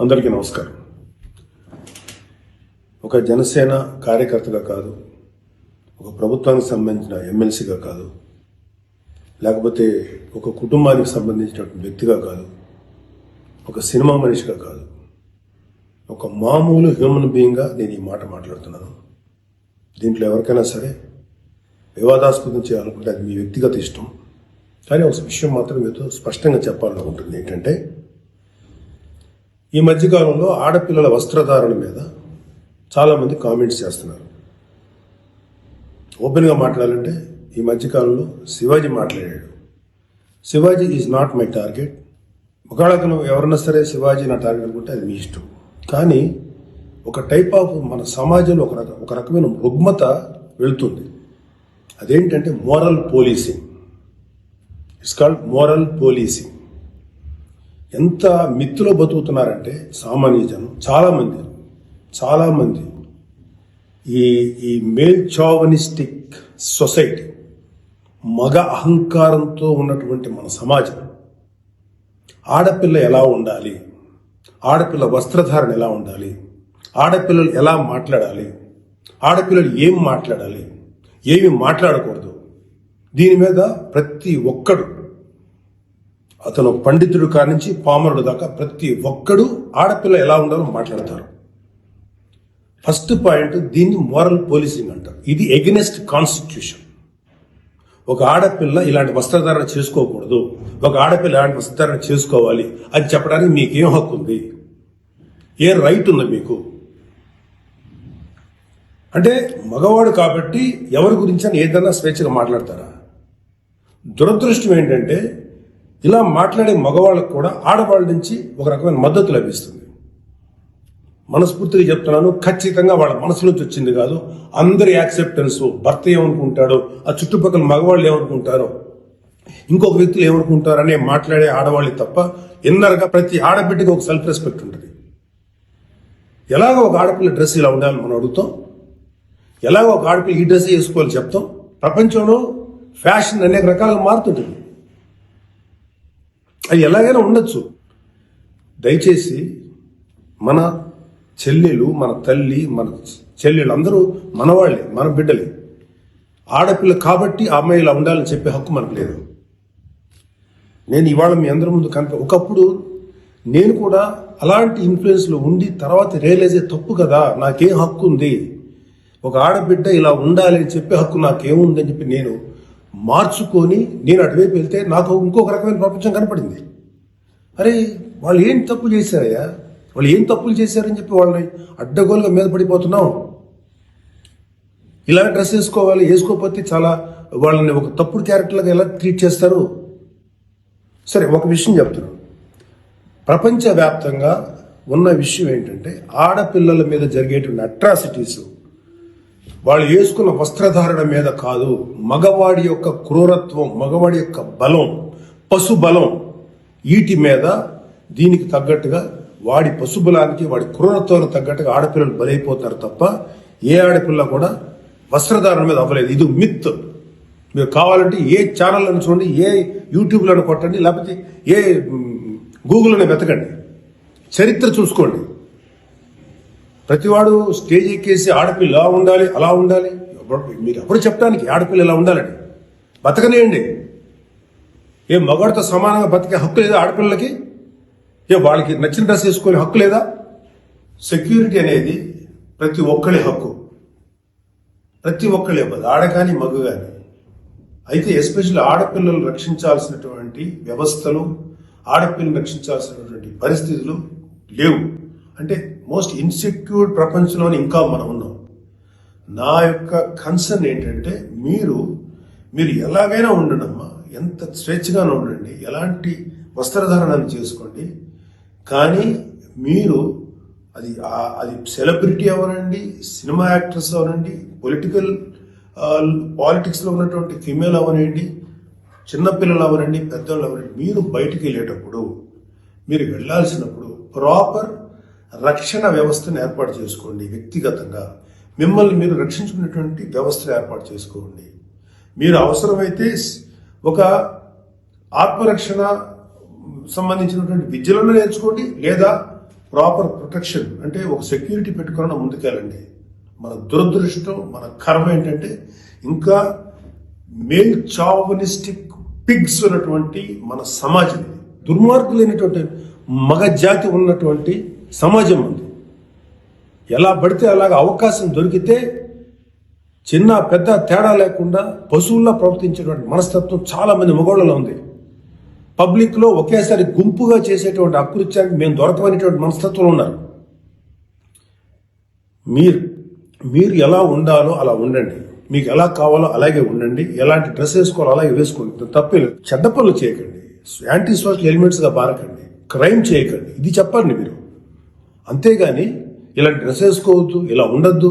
అందరికీ నమస్కారం. ఒక జనసేన కార్యకర్తగా కాదు, ఒక ప్రభుత్వానికి సంబంధించిన ఎమ్మెల్సీగా కాదు, లేకపోతే ఒక కుటుంబానికి సంబంధించినటువంటి వ్యక్తిగా కాదు, ఒక సినిమా మనిషిగా కాదు, ఒక మామూలు హ్యూమన్ బీయింగ్గా నేను ఈ మాట మాట్లాడుతున్నాను. దీంట్లో ఎవరికైనా సరే వివాదాస్పదం చేయాలనుకుంటే అది మీ వ్యక్తిగత ఇష్టం. కానీ ఒక విషయం మాత్రం మీతో స్పష్టంగా చెప్పాలనుకుంటుంది ఏంటంటే, ఈ మధ్యకాలంలో ఆడపిల్లల వస్త్రధారణ మీద చాలామంది కామెంట్స్ చేస్తున్నారు. ఓపెన్గా మాట్లాడాలంటే ఈ మధ్యకాలంలో శివాజీ మాట్లాడాడు. Shivaji is not my target. ఒకవేళ ఎవరన్నా సరే శివాజీ నా టార్గెట్ అనుకుంటే అది మీ ఇష్టం. కానీ ఒక టైప్ ఆఫ్ మన సమాజంలో ఒక రకమైన రుగ్మత వెళుతుంది. అదేంటంటే moral policing. It's called moral policing. ఎంత మిత్తులో బతుకుతున్నారంటే సామాన్య జనం చాలామంది ఈ మేల్ చావనిస్టిక్ సొసైటీ, మగ అహంకారంతో ఉన్నటువంటి మన సమాజం, ఆడపిల్ల ఎలా ఉండాలి, ఆడపిల్ల వస్త్రధారణ ఎలా ఉండాలి, ఆడపిల్లలు ఎలా మాట్లాడాలి, ఆడపిల్లలు ఏం మాట్లాడాలి, ఏమి మాట్లాడకూడదు, దీని మీద ప్రతి ఒక్కడు, అతను పండితుడు కానించి పామరుడు దాకా ప్రతి ఒక్కడు ఆడపిల్ల ఎలా ఉండాలో మాట్లాడతారు. ఫస్ట్ పాయింట్, దీన్ని మోరల్ పోలీసింగ్ అంటారు. ఇది ఎగెనెస్ట్ కాన్స్టిట్యూషన్. ఒక ఆడపిల్ల ఇలాంటి వస్త్రధారణ చేసుకోకూడదు, ఒక ఆడపిల్ల ఇలాంటి వస్త్రధారణ చేసుకోవాలి అని చెప్పడానికి మీకేం హక్కు ఉంది? ఏ రైట్ ఉంది మీకు? అంటే మగవాడు కాబట్టి ఎవరి గురించి అని ఏదైనా స్వేచ్ఛగా మాట్లాడతారా? దురదృష్టం ఏంటంటే ఇలా మాట్లాడే మగవాళ్ళకు కూడా ఆడవాళ్ళ నుంచి ఒక రకమైన మద్దతు లభిస్తుంది. మనస్ఫూర్తిగా చెప్తున్నాను, ఖచ్చితంగా వాళ్ళ మనసులోంచి వచ్చింది కాదు. అందరి యాక్సెప్టెన్స్, భర్త ఏమనుకుంటాడో, ఆ చుట్టుపక్కల మగవాళ్ళు ఏమనుకుంటారో, ఇంకొక వ్యక్తులు ఏమనుకుంటారో అనే మాట్లాడే ఆడవాళ్ళు తప్ప ఇన్నర్గా ప్రతి ఆడబిడ్డకి ఒక సెల్ఫ్ రెస్పెక్ట్ ఉంటుంది. ఎలాగో ఒక ఆడపిల్ల డ్రెస్ ఇలా ఉండాలని మనం అడుగుతాం, ఎలాగో ఒక ఆడపిల్ల ఈ డ్రెస్ వేసుకోవాలి చెప్తాం. ప్రపంచంలో ఫ్యాషన్ అనేక రకాలుగా మారుతుంటుంది. అది ఎలాగైనా ఉండొచ్చు. దయచేసి మన చెల్లెలు, మన తల్లి, మన చెల్లెలు అందరూ మనవాళ్లే, మన బిడ్డలే. ఆడపిల్ల కాబట్టి ఆ అమ్మాయి ఇలా ఉండాలని చెప్పే హక్కు మనకు లేదు. నేను ఇవాళ మీ అందరి ముందు ఒకప్పుడు నేను కూడా అలాంటి ఇన్ఫ్లుయెన్స్లో ఉండి తర్వాత రియలైజ్ అయ్యే తప్పు కదా, నాకేం హక్కు ఉంది, ఒక ఆడబిడ్డ ఇలా ఉండాలి అని చెప్పే హక్కు నాకేముందని చెప్పి నేను మార్చుకొని నేను అటువైపు వెళ్తే నాకు ఇంకొక రకమైన ప్రపంచం కనపడింది. అరే వాళ్ళు ఏం తప్పు చేశారయ్యా, వాళ్ళు ఏం తప్పులు చేశారని చెప్పి వాళ్ళని అడ్డగోలుగా మీద పడిపోతున్నాం. ఇలా డ్రెస్ వేసుకోవాలి, వేసుకోకపోతే చాలా వాళ్ళని ఒక తప్పుడు క్యారెక్టర్లుగా ఎలా ట్రీట్ చేస్తారు? సరే, ఒక విషయం చెప్తున్నాను. ప్రపంచవ్యాప్తంగా ఉన్న విషయం ఏంటంటే ఆడపిల్లల మీద జరిగేటువంటి అట్రాసిటీస్ వాళ్ళు వేసుకున్న వస్త్రధారణ మీద కాదు, మగవాడి యొక్క క్రూరత్వం, మగవాడి యొక్క బలం, పశు బలం, వీటి మీద దీనికి తగ్గట్టుగా వాడి పశుబలానికి, వాడి క్రూరత్వానికి తగ్గట్టుగా ఆడపిల్లలు బలైపోతారు తప్ప ఏ ఆడపిల్ల కూడా వస్త్రధారణ మీద అవ్వలేదు. ఇది మిత్. మీరు కావాలంటే ఏ ఛానల్లను చూడండి, ఏ యూట్యూబ్లను కొట్టండి, లేకపోతే ఏ గూగుల్లోనే వెతకండి, చరిత్ర చూసుకోండి. ప్రతివాడు స్టేజ్ ఎక్కేసి ఆడపిల్ల ఇలా ఉండాలి, అలా ఉండాలి, మీరు ఎప్పుడు చెప్పడానికి ఆడపిల్ల ఇలా ఉండాలండి? బతకనేయండి. ఏ మగవాడితో సమానంగా బతికే హక్కు లేదా ఆడపిల్లలకి? వాళ్ళకి నచ్చిన డ్రెస్ వేసుకునే హక్కు లేదా? సెక్యూరిటీ అనేది ప్రతి ఒక్కరి హక్కు, ప్రతి ఒక్కళ్ళే, ఆడ కానీ మగ కానీ. అయితే ఎస్పెషల్లీ ఆడపిల్లలు రక్షించాల్సినటువంటి వ్యవస్థలు, ఆడపిల్లలు రక్షించాల్సినటువంటి పరిస్థితులు లేవు. అంటే మోస్ట్ ఇన్సెక్యూర్ ప్రపంచంలోనే ఇంకా మనం ఉన్నాం. నా యొక్క కన్సర్న్ ఏంటంటే మీరు ఎలాగైనా ఉండండమ్మా, ఎంత స్వేచ్ఛగానే ఉండండి, ఎలాంటి వస్త్రధారణను చేసుకోండి. కానీ మీరు అది సెలబ్రిటీ అవనండి, సినిమా యాక్ట్రెస్ అవనండి, పాలిటిక్స్లో ఉన్నటువంటి ఫిమేల్ అవనండి, చిన్నపిల్లలు అవనండి, పెద్దవాళ్ళు అవనండి, మీరు బయటికి వెళ్ళేటప్పుడు, మీరు వెళ్ళాల్సినప్పుడు ప్రాపర్ రక్షణ వ్యవస్థను ఏర్పాటు చేసుకోండి. వ్యక్తిగతంగా మిమ్మల్ని మీరు రక్షించుకునేటువంటి వ్యవస్థను ఏర్పాటు చేసుకోండి. మీరు అవసరమైతే ఒక ఆత్మరక్షణ సంబంధించినటువంటి విద్యలను నేర్చుకోండి, లేదా ప్రాపర్ ప్రొటెక్షన్ అంటే ఒక సెక్యూరిటీ పెట్టుకున్న ముందుకెళ్ళండి. మన దురదృష్టం, మన కర్మ ఏంటంటే ఇంకా మేల్ చావనిస్టిక్ పిగ్స్ ఉన్నటువంటి మన సమాజం, దుర్మార్గులైనటువంటి మగ జాతి ఉన్నటువంటి సమాజం ఉంది. ఎలా పడితే అలాగ అవకాశం దొరికితే చిన్న పెద్ద తేడా లేకుండా పశువుల్లో ప్రవర్తించేటువంటి మనస్తత్వం చాలా మంది మగవాళ్ళలో ఉంది. పబ్లిక్లో ఒకేసారి గుంపుగా చేసేటువంటి అకృత్యానికి మేము దొరకమనేటువంటి మనస్తత్వంలో ఉన్నారు. మీరు ఎలా ఉండాలో అలా ఉండండి, మీకు ఎలా కావాలో అలాగే ఉండండి, ఎలాంటి డ్రెస్ వేసుకోవాలో అలాగే వేసుకోండి, తప్పేలేదు. చెడ్డ పనులు చేయకండి, యాంటీ సోషల్ ఎలిమెంట్స్గా బారకండి, క్రైమ్ చేయకండి, ఇది చెప్పండి మీరు. అంతేగాని ఇలాంటి డ్రెస్ వేసుకోవద్దు, ఇలా ఉండొద్దు,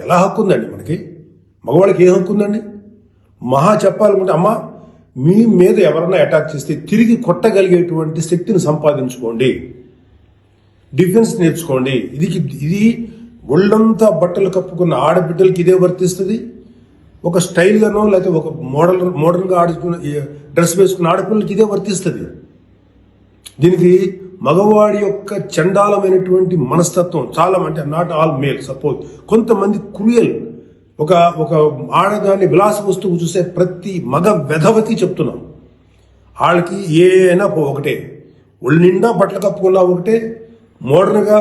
ఎలా హక్కు ఉందండి మనకి? మగవాళ్ళకి ఏ హక్కు ఉందండి? మహా చెప్పాలనుకుంటే అమ్మ మీ మీద ఎవరన్నా అటాక్ చేస్తే తిరిగి కొట్టగలిగేటువంటి శక్తిని సంపాదించుకోండి, డిఫెన్స్ నేర్చుకోండి. ఇది ఒళ్ళంతా బట్టలు కప్పుకున్న ఆడబిడ్డలకి ఇదే వర్తిస్తుంది. ఒక స్టైల్గానో లేకపోతే ఒక మోడర్న్గా ఆడుకున్న డ్రెస్ వేసుకున్న ఆడపిల్లలకి ఇదే వర్తిస్తుంది. దీనికి మగవాడి యొక్క చండాలమైనటువంటి మనస్తత్వం చాలా, అంటే నాట్ ఆల్ మేల్, సపోజ్ కొంతమంది క్రూయల్, ఒక ఆడదాన్ని విలాస వస్తువు చూసే ప్రతి మగ వెధవతి చెప్తున్నాం, వాళ్ళకి ఏనా ఒకటే, ఒళ్ళు నిండా బట్టలు కప్పుకున్నా ఒకటే, మోడర్న్గా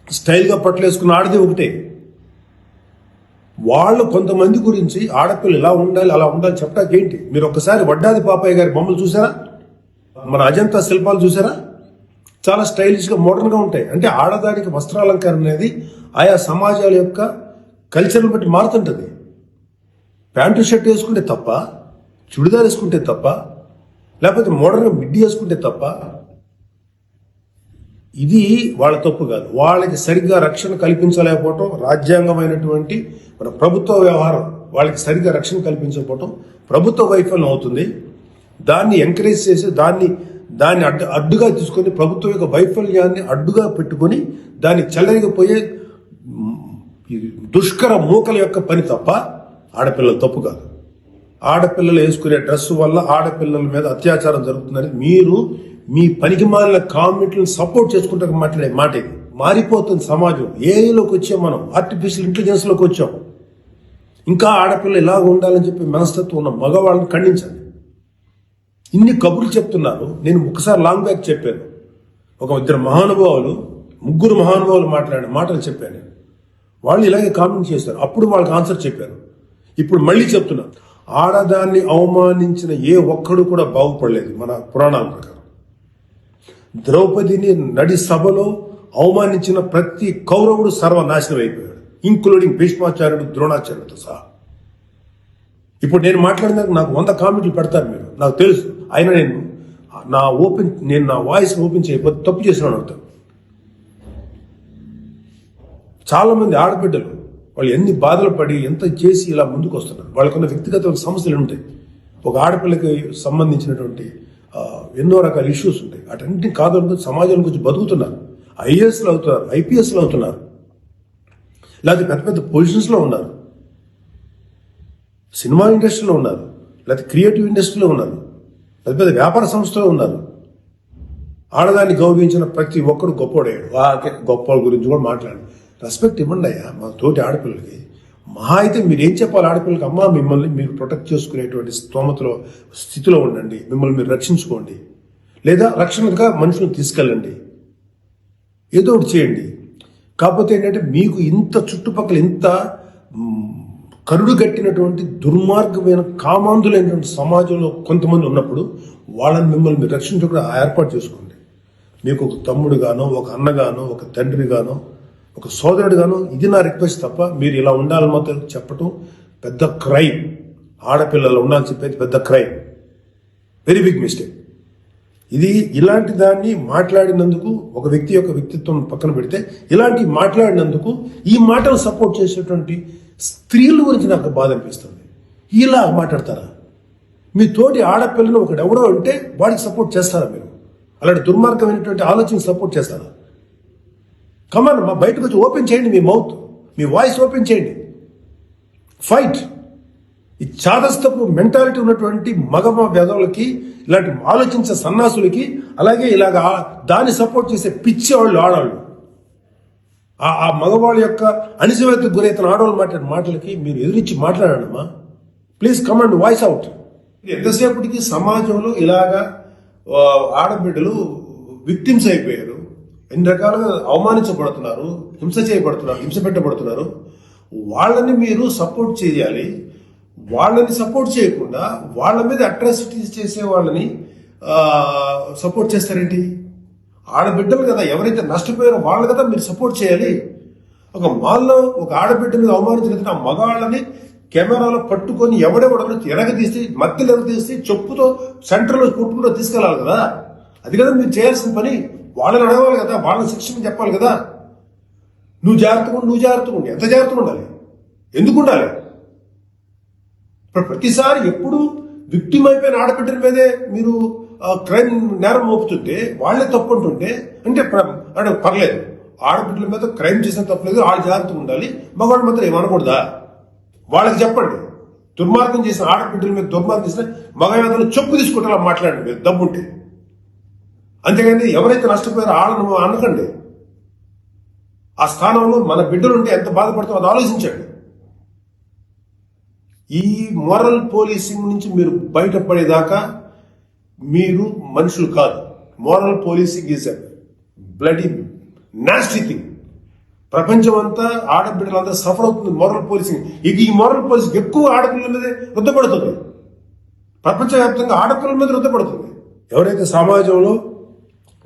స్టైల్గా బట్టలు వేసుకున్న ఆడది ఒకటే. వాళ్ళు కొంతమంది గురించి ఆడపిల్లలు ఇలా ఉండాలి అలా ఉండాలి చెప్పడానికి ఏంటి? మీరు ఒక్కసారి వడ్డాది పాపయ్య గారి బొమ్మలు చూసారా? మన అజంతా శిల్పాలు చూసారా? చాలా స్టైలిష్గా మోడర్న్గా ఉంటాయి. అంటే ఆడదానికి వస్త్రాలంకరణ అనేది ఆయా సమాజాల యొక్క కల్చర్ని బట్టి మారుతుంటుంది. ప్యాంటు షర్ట్ వేసుకుంటే తప్ప, చుడిదార్ వేసుకుంటే తప్ప, లేకపోతే మోడర్న్గా మిడ్డీ వేసుకుంటే తప్ప, ఇది వాళ్ళ తప్పు కాదు. వాళ్ళకి సరిగ్గా రక్షణ కల్పించలేకపోవటం, రాజ్యాంగమైనటువంటి మన ప్రభుత్వ వ్యవహారం వాళ్ళకి సరిగ్గా రక్షణ కల్పించకపోవటం ప్రభుత్వ వైఫల్యం అవుతుంది. దాన్ని ఎంకరేజ్ చేసి దాన్ని అడ్డుగా తీసుకొని ప్రభుత్వం యొక్క వైఫల్యాన్ని అడ్డుగా పెట్టుకొని దాన్ని చెల్లరిగిపోయే దుష్కర మూకల యొక్క పని తప్ప ఆడపిల్లల తప్పు కాదు. ఆడపిల్లలు వేసుకునే డ్రెస్సు వల్ల ఆడపిల్లల మీద అత్యాచారం జరుగుతుందని మీరు మీ పనికి మాలిన కామెంట్లను సపోర్ట్ చేసుకుంటే మాట్లాడే మాట ఇది. మారిపోతుంది సమాజం. ఏఐలోకి వచ్చాం మనం, ఆర్టిఫిషియల్ ఇంటెలిజెన్స్లోకి వచ్చాం. ఇంకా ఆడపిల్ల ఇలాగ ఉండాలని చెప్పి మనస్తత్వం ఉన్న మగవాళ్ళని ఖండించండి. ఇన్ని కబుర్లు చెప్తున్నారు. నేను ఒకసారి లాంగ్ బ్యాక్ చెప్పాను, ముగ్గురు మహానుభావులు మాట్లాడిన మాటలు చెప్పాను. వాళ్ళు ఇలాగే కామెంట్ చేశారు, అప్పుడు వాళ్ళకి ఆన్సర్ చెప్పాను. ఇప్పుడు మళ్ళీ చెప్తున్నాను, ఆడదాన్ని అవమానించిన ఏ ఒక్కడు కూడా బాగుపడలేదు. మన పురాణాల ప్రకారం ద్రౌపదిని నడి సభలో అవమానించిన ప్రతి కౌరవుడు సర్వనాశనం అయిపోయాడు, ఇంక్లూడింగ్ భీష్మాచార్యుడు, ద్రోణాచార్యుడితో సహా. ఇప్పుడు నేను మాట్లాడినాక నాకు 100 కామెంట్లు పెడతారు మీరు, నాకు తెలుసు. అయినా నేను నా వాయిస్ ఓపెన్ చేయకపోతే తప్పు చేసినాను అవుతాను. చాలా మంది ఆడబిడ్డలు వాళ్ళు ఎన్ని బాధలు పడి ఎంత చేసి ఇలా ముందుకు వస్తున్నారు. వాళ్ళకున్న వ్యక్తిగత సమస్యలు ఉంటాయి. ఒక ఆడపిల్లకి సంబంధించినటువంటి ఎన్నో రకాల ఇష్యూస్ ఉంటాయి. అటన్నింటినీ కాదు సమాజం గురించి బతుకుతున్నారు. ఐఏఎస్లు అవుతున్నారు, ఐపీఎస్లు అవుతున్నారు, లేకపోతే పెద్ద పెద్ద పొజిషన్స్లో ఉన్నారు, సినిమా ఇండస్ట్రీలో ఉన్నారు, లేకపోతే క్రియేటివ్ ఇండస్ట్రీలో ఉన్నారు, పెద్ద పెద్ద వ్యాపార సంస్థలో ఉన్నారు. ఆడదాన్ని గౌరవించిన ప్రతి ఒక్కడు గొప్పోడయ్యాడు. గొప్ప గురించి కూడా మాట్లాడండి, రెస్పెక్ట్ ఇవ్వండి అయ్యా మా తోటి ఆడపిల్లలకి. మహా అయితే మీరు ఏం చెప్పాలి ఆడపిల్లలకి? అమ్మా మిమ్మల్ని మీరు ప్రొటెక్ట్ చేసుకునేటువంటి స్థితిలో ఉండండి, మిమ్మల్ని మీరు రక్షించుకోండి, లేదా రక్షణగా మనుషులను తీసుకెళ్ళండి, ఏదో ఒకటి చేయండి. కాకపోతే ఏంటంటే మీకు ఇంత చుట్టుపక్కల ఇంత కరుడు కట్టినటువంటి దుర్మార్గమైన కామాంధులైనటువంటి సమాజంలో కొంతమంది ఉన్నప్పుడు వాళ్ళని మిమ్మల్ని మీరు రక్షించకుండా ఏర్పాటు చేసుకోండి. మీకు ఒక తమ్ముడుగానో, ఒక అన్నగానో, ఒక తండ్రిగానో, ఒక సోదరుడుగానో ఇది నా రిక్వెస్ట్ తప్ప మీరు ఇలా ఉండాలని మాత్రం చెప్పటం పెద్ద క్రైమ్. ఆడపిల్లలు ఉండాలని చెప్పేది పెద్ద క్రైమ్, వెరీ బిగ్ మిస్టేక్. ఇలాంటి దాన్ని మాట్లాడినందుకు ఒక వ్యక్తి యొక్క వ్యక్తిత్వం పక్కన పెడితే ఇలాంటి మాట్లాడినందుకు ఈ మాటలు సపోర్ట్ చేసేటువంటి స్త్రీల గురించి నాకు బాధ అనిపిస్తుంది. ఇలా మాట్లాడతారా? మీ తోటి ఆడపిల్లను ఒకడెవడో అంటే వాడికి సపోర్ట్ చేస్తారా మీరు? అలాంటి దుర్మార్గమైనటువంటి ఆలోచన సపోర్ట్ చేస్తారా? కమాన్, మా బయటకు వచ్చి ఓపెన్ చేయండి, మీ మౌత్, మీ వాయిస్ ఓపెన్ చేయండి, ఫైట్. ఈ చాదస్తపు మెంటాలిటీ ఉన్నటువంటి మగ వెధవులకి ఇలాంటి ఆలోచించే సన్నాసులకి, అలాగే ఇలాగ దాన్ని సపోర్ట్ చేసే పిచ్చి వాళ్ళు ఆడవాళ్ళు, ఆ మగవాళ్ళ యొక్క అణిచివేతకు గురైతున్న ఆడవాళ్ళు మాట్లాడే మాటలకి మీరు ఎదురించి మాట్లాడమ్మా. Please come and voice out. ఎంతసేపటికి సమాజంలో ఇలాగా ఆడబిడ్డలు విక్టిమ్స్ అయిపోయారు, ఎన్ని రకాలుగా అవమానించబడుతున్నారు, హింస చేయబడుతున్నారు, హింస పెట్టబడుతున్నారు. వాళ్ళని మీరు సపోర్ట్ చేయాలి. వాళ్ళని సపోర్ట్ చేయకుండా వాళ్ళ మీద అట్రాసిటీస్ చేసే వాళ్ళని సపోర్ట్ చేస్తారేంటి? ఆడబిడ్డలు కదా, ఎవరైతే నష్టపోయారో వాళ్ళు కదా మీరు సపోర్ట్ చేయాలి. ఒక మాల్లో ఒక ఆడబిడ్డని అవమానించిన ఆ మగాళ్ళని కెమెరాలో పట్టుకొని ఎవడెవడని ఎరగదీసి, మధ్యలో ఎరగదీసి చెప్పుతో సెంటర్లో కొట్టుకుంటూ తీసుకెళ్ళాలి కదా. అది కదా మీరు చేయాల్సిన పని. వాళ్ళని అడగాలి కదా, వాళ్ళని శిక్షణ చెప్పాలి కదా. నువ్వు జాగ్రత్తగా ఉండి ఎంత జాగ్రత్తగా ఉండాలి? ఎందుకు ఉండాలి? ఇప్పుడు ప్రతిసారి ఎప్పుడు విక్టిమ్ అయిపోయిన ఆడబిడ్డల మీదే మీరు క్రైమ్ నేరం మోపుతుంటే, వాళ్ళే తప్పు అంటుంటే అంటే పర్లేదు, ఆడబిడ్డల మీద క్రైమ్ చేసిన తప్పలేదు, వాళ్ళు జాగ్రత్తగా ఉండాలి, మగవాళ్ళు మాత్రం ఏమనకూడదా? వాళ్ళకి చెప్పండి. దుర్మార్గం చేసిన ఆడబిడ్డల మీద దుర్మార్గం చేసిన మగవాళ్ళని చెప్పు తీసుకుంటారా మాట్లాడండి మీరు దమ్ముంటే. అంతేగాని ఎవరైతే నష్టపోయారో వాళ్ళను అనకండి. ఆ స్థానంలో మన బిడ్డలుంటే ఎంత బాధపడతామో అది ఆలోచించండి. ఈ మోరల్ పోలీసింగ్ నుంచి మీరు బయటపడేదాకా మీరు మనుషులు కాదు. Moral policing is a bloody nasty thing. ప్రపంచం అంతా ఆడబిడ్డలంతా సఫర్ అవుతుంది మోరల్ పోలీసింగ్. ఈ మోరల్ పోలీసింగ్ ఎక్కువ ఆడపిల్లల మీదే రుద్దపడుతుంది. ప్రపంచవ్యాప్తంగా ఆడపిల్లల మీద రుద్దపడుతుంది. ఎవరైతే సమాజంలో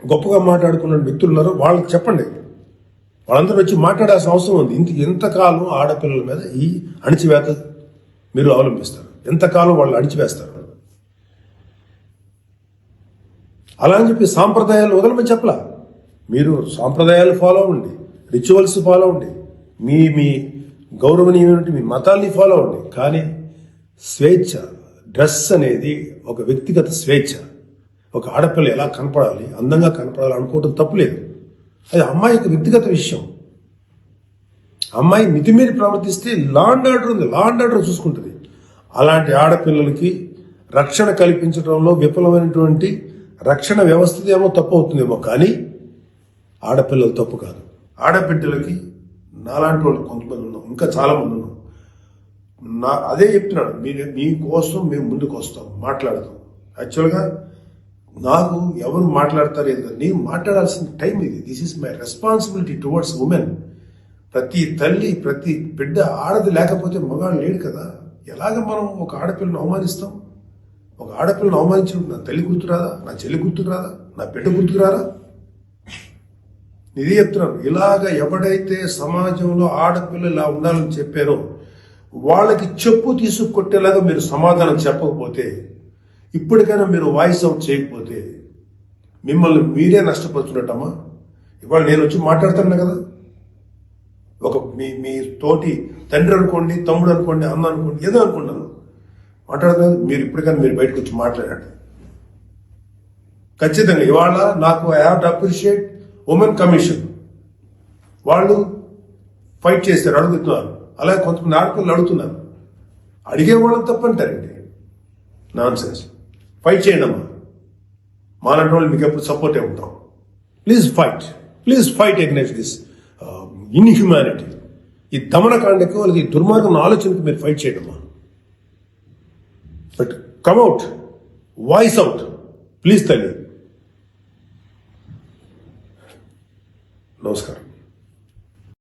గొప్పగా మాట్లాడుకున్న వ్యక్తులు ఉన్నారో వాళ్ళకి చెప్పండి. వాళ్ళందరూ వచ్చి మాట్లాడాల్సిన అవసరం ఉంది. ఎంతకాలం ఆడపిల్లల మీద ఈ అణిచివేత మీరు అవలంబిస్తారు? ఎంతకాలం వాళ్ళు అణిచివేస్తారు? అలా అని చెప్పి సాంప్రదాయాలు వదలమని చెప్పలా. మీరు సాంప్రదాయాలు ఫాలో అవ్వండి, రిచువల్స్ ఫాలో అవ్వండి, మీ గౌరవనీయమైన మీ మతాల్ని ఫాలో అవ్వండి. కానీ స్వేచ్ఛ, డ్రెస్ అనేది ఒక వ్యక్తిగత స్వేచ్ఛ. ఒక ఆడపిల్ల ఎలా కనపడాలి, అందంగా కనపడాలి అనుకోవటం తప్పులేదు. అది అమ్మాయి యొక్క వ్యక్తిగత విషయం. అమ్మాయి మితిమీరి ప్రవర్తిస్తే లా అండ్ ఆర్డర్ ఉంది, లా అండ్ ఆర్డర్ చూసుకుంటుంది. అలాంటి ఆడపిల్లలకి రక్షణ కల్పించడంలో విఫలమైనటువంటి రక్షణ వ్యవస్థ ఏమో తప్పు అవుతుందేమో, కానీ ఆడపిల్లలు తప్పు కాదు. ఆడబిడ్డలకి నాలాంటి వాళ్ళు కొంతమంది ఉన్నాం, ఇంకా చాలా మంది ఉన్నాం. అదే చెప్తున్నాడు, మీకోసం మేము ముందుకు వస్తాం, మాట్లాడతాం. యాక్చువల్గా నాకు ఎవరు మాట్లాడతారు ఏంటో, నేను మాట్లాడాల్సిన టైం ఇది. This is my responsibility towards women. ప్రతి తల్లి, ప్రతి బిడ్డ ఆడది లేకపోతే మగాడు లేడు కదా. ఎలాగ మనం ఒక ఆడపిల్లను అవమానిస్తాం? ఒక ఆడపిల్లను అవమానించినప్పుడు నా తల్లి గుర్తురాదా, నా చెల్లి గుర్తుకురాదా, నా బిడ్డ గుర్తుకురారా? ఇదే చెప్తున్నాను. ఇలాగ ఎవడైతే సమాజంలో ఆడపిల్లలు ఇలా ఉండాలని చెప్పారో వాళ్ళకి చెప్పు తీసుకొట్టేలాగా మీరు సమాధానం చెప్పకపోతే, ఇప్పటికైనా మీరు వాయిస్ అవుట్ చేయకపోతే మిమ్మల్ని మీరే నష్టపరుచున్నట్టమ్మా. ఇవాళ నేను వచ్చి మాట్లాడుతున్నా కదా, ఒక మీ తోటి తండ్రి అనుకోండి, తమ్ముడు అనుకోండి, అన్న అనుకోండి, ఏదో అనుకున్నాను మాట్లాడుతున్నాను. మీరు ఇప్పటికైనా మీరు బయటకు వచ్చి మాట్లాడండి. ఖచ్చితంగా ఇవాళ నాకు I have to appreciate women commission. వాళ్ళు ఫైట్ చేస్తారు, అడుగుతున్నారు. అలాగే కొంతమంది ఆడపిల్లలు అడుగుతున్నారు. అడిగే వాళ్ళని తప్పంటారండి, నాన్ సెన్స్. ఫైట్ చేయండి అమ్మా, మాలాంటి వాళ్ళు మీకు ఎప్పుడు సపోర్టే ఉంటాం. Please fight against this inhumanity. ఈ దమనకాండకు వాళ్ళకి దుర్మార్గం ఆలోచనకు మీరు ఫైట్ చేయండి అమ్మా. But come out, voice out please తల్లి. నమస్కారం.